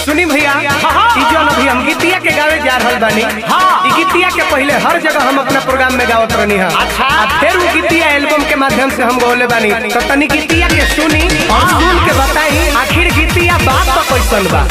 सुनी भैया जो अभी हम गीतिया के गावे जा रहल बानी गीतिया के पहले हर जगह हम अपना प्रोग्राम में गावत रहनी है। फिर वो गीतिया एल्बम के माध्यम से हम गौले बानी तो तनी गीतिया के सुनी और सुन के बताई आखिर गीतिया बात तो कैसन बा।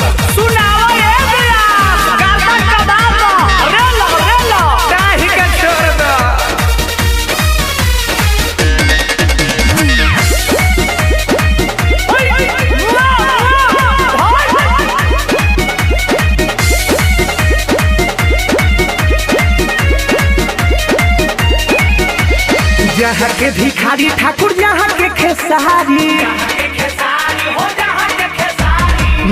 जहाँ के भिखारी ठाकुर जहाँ के खेसारी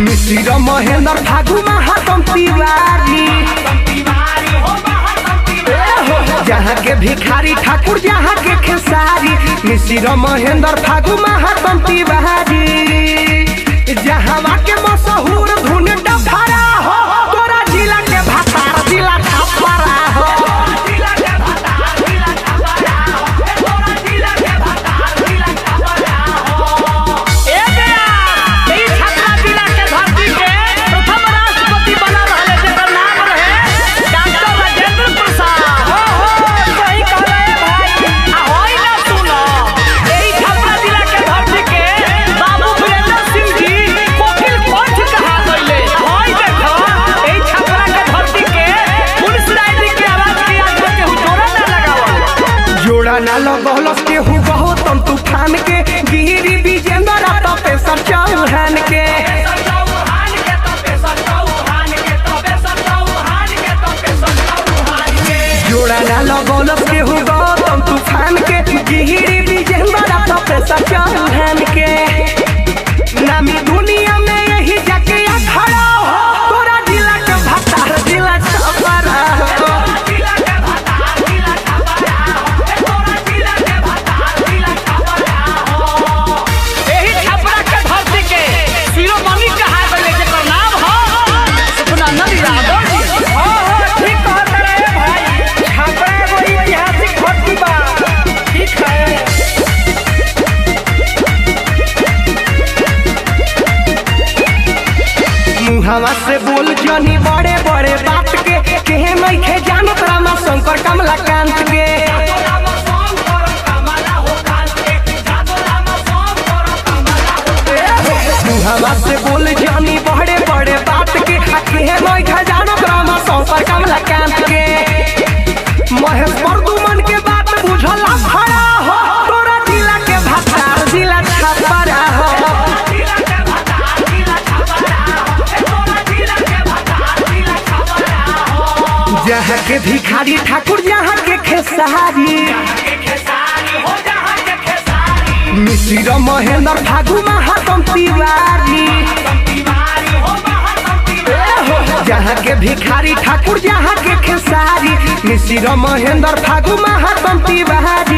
मिश्र महेंद्र फागु महातम तिवारी जहाँ के भिखारी ठाकुर जहाँ के खेसारी मिश्र महेंद्र फागु महातम तिवारी जहाँ के मशहूर धुन डफरा हो तोरा जिला के भातार जिला छपरा हो। ना लगौलस के हु गौतम तूफान के गिरी विजेंद्र तपेश्वर चौहान के जोड़ा ना लगौलस के हु गौतम तूफान के गिरी विजेंद्र तपेश्वर चौहान के नामी दुनिया में यही जाके खड़ा हो तोरा जिला के भातार जिला छपरा हो। हवा से बोल जनी बड़े बड़े बात के नहीं खे जानत रामा शंकर कमलाकांत के हवा से बोल जनी बड़े बड़े बात के नहीं खे जानत रामा शंकर कमलाकांत के महेश प्रदुमन के बात बुझला खड़ा हो तोरा जिला के भातार जिला छपरा हो। जहाँ के भिखारी ठाकुर जहाँ के खेसारी मिश्र महेंद्र फागु महातम तिवारी जहाँ के भिखारी ठाकुर जहाँ के खेसारी मिश्र महेंद्र फागु महातम तिवारी।